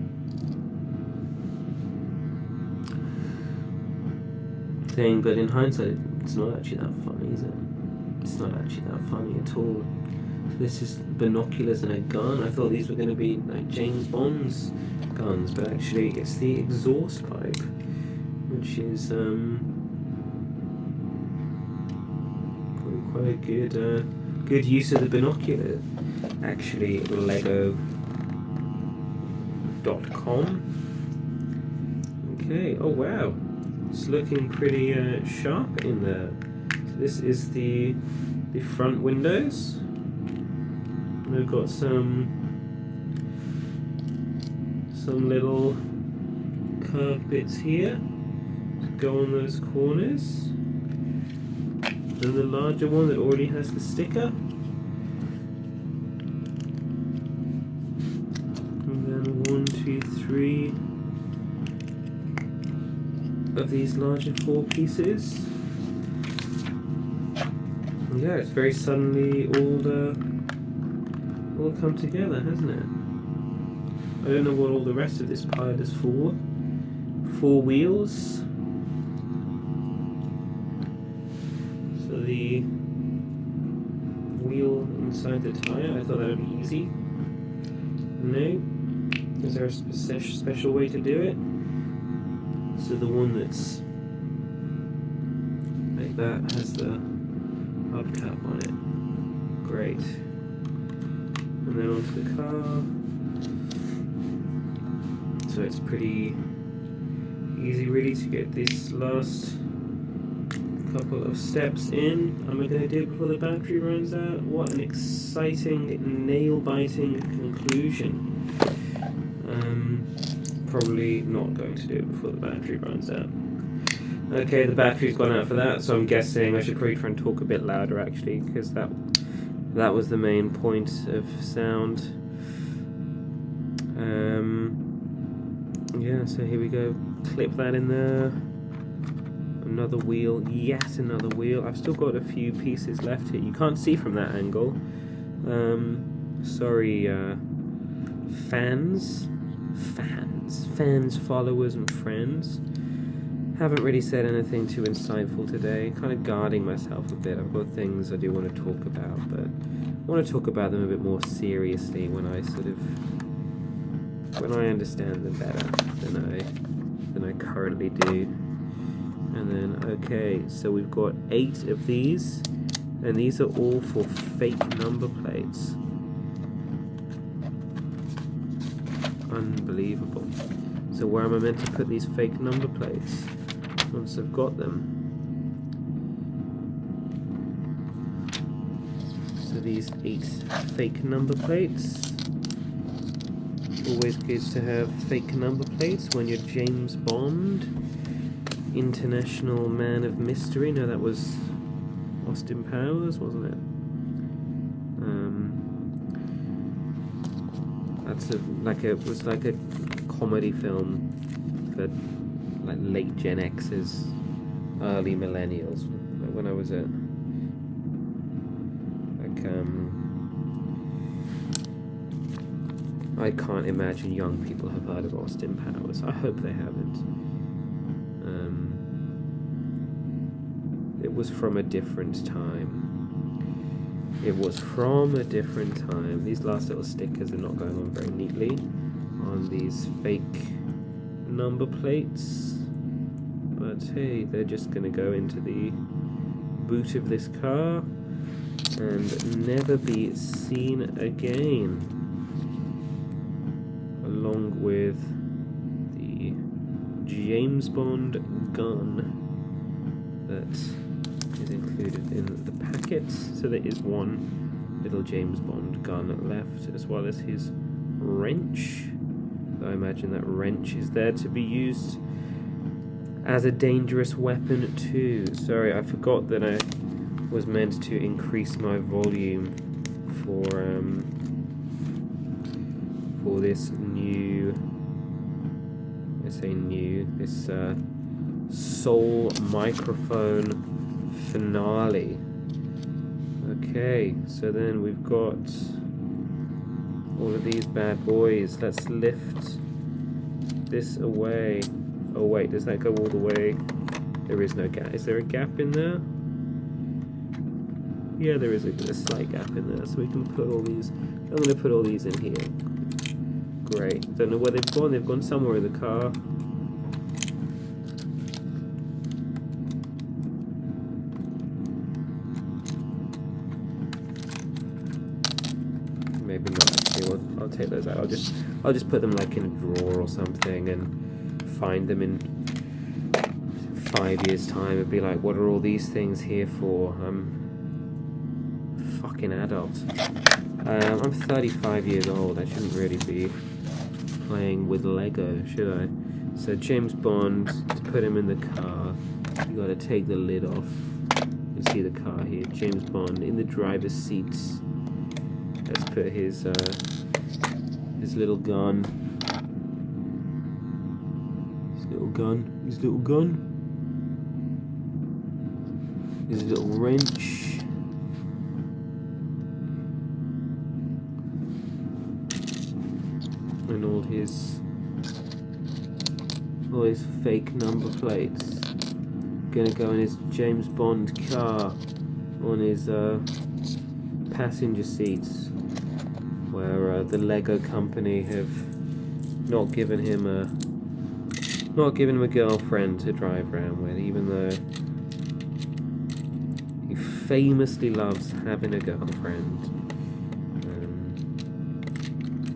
thing, but in hindsight it's not actually that funny, is it? It's not actually that funny at all. So this is binoculars and a gun. I thought these were going to be like James Bond's guns, but actually it's the exhaust pipe, which is probably quite a good use of the binocular. Actually, Lego.com. Okay. Oh wow, it's looking pretty sharp in there. So this is the front windows. We've got some little curved bits here to go on those corners. Then the larger one that already has the sticker. And then 1, 2, 3 of these larger 4 pieces. And yeah, it's very suddenly all come together, hasn't it? I don't know what all the rest of this pile is for. 4 wheels. So the wheel inside the tire, I thought that would be easy. No. Is there a special way to do it? So the one that's like that has the hubcap on it. Great. And then onto the car. So it's pretty easy really to get this last couple of steps in. Am I going to do it before the battery runs out? What an exciting, nail-biting conclusion. Probably not going to do it before the battery runs out. Okay, the battery's gone out for that, so I'm guessing I should probably try and talk a bit louder actually, because that was the main point of sound. Yeah, so here we go. Clip that in there. Another wheel, yet another wheel. I've still got a few pieces left here. You can't see from that angle. Sorry, fans, followers and friends. Haven't really said anything too insightful today. Kind of guarding myself a bit. I've got things I do want to talk about, but I want to talk about them a bit more seriously when I understand them better than I currently do. And then, okay, so we've got 8 of these, and these are all for fake number plates. Unbelievable. So where am I meant to put these fake number plates once I've got them? So these 8 fake number plates. Always good to have fake number plates when you're James Bond, international man of mystery. No, that was Austin Powers, wasn't it? It was like a comedy film for like late Gen X's, early millennials. When I was at I can't imagine young people have heard of Austin Powers. I hope they haven't. It was from a different time. It was from a different time. These last little stickers are not going on very neatly on these fake number plates. But hey, they're just going to go into the boot of this car and never be seen again. Along with the James Bond gun that is included in the packet. So there is one little James Bond gun left, as well as his wrench. I imagine that wrench is there to be used as a dangerous weapon too. Sorry, I forgot that I was meant to increase my volume for this new, this Soul microphone finale. Okay, so then we've got all of these bad boys. Let's lift this away. Oh wait, does that go all the way? There is no gap. Is there a gap in there? Yeah, there is a slight gap in there, so we can put all these. I'm going to put all these in here. Great. Don't know where they've gone. They've gone somewhere in the car. Maybe not. Actually, I'll take those out. I'll just put them like in a drawer or something and find them in 5 years' time and be like, what are all these things here for? I'm fucking adult. I'm 35 years old. I shouldn't really be playing with Lego, should I? So James Bond, to put him in the car, you gotta take the lid off. You can see the car here. James Bond in the driver's seat. Let's put his little gun. His little gun. His little wrench. And all his fake number plates. Gonna go in his James Bond car on his passenger seats, where the Lego company have not given him a girlfriend to drive around with, even though he famously loves having a girlfriend.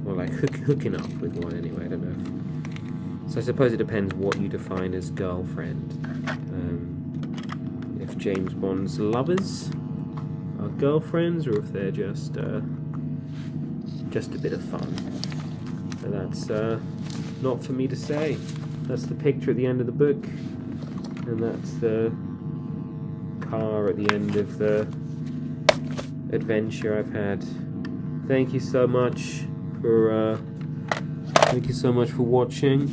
Or like hooking up with one anyway, I don't know. So I suppose it depends what you define as girlfriend. If James Bond's lovers are girlfriends, or if they're just a bit of fun. But that's not for me to say. That's the picture at the end of the book, and that's the car at the end of the adventure I've had. Thank you so much for watching.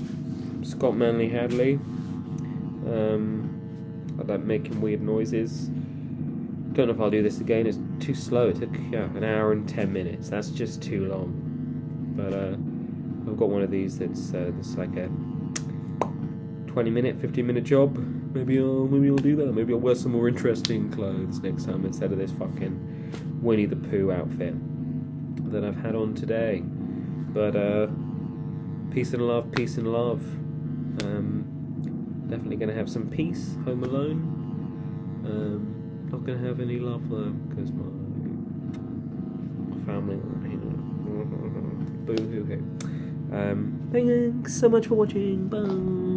Scott Manley Hadley. I like making weird noises. Don't know if I'll do this again. It's too slow. It took an hour and 10 minutes. That's just too long. But I've got one of these that's like a 20-minute, 15-minute job. Maybe I'll do that. Maybe I'll wear some more interesting clothes next time instead of this fucking Winnie the Pooh outfit that I've had on today. But peace and love. Definitely gonna have some peace. Home Alone. Not gonna have any love though, because my family. Boo hoo hoo. Thanks so much for watching. Bye.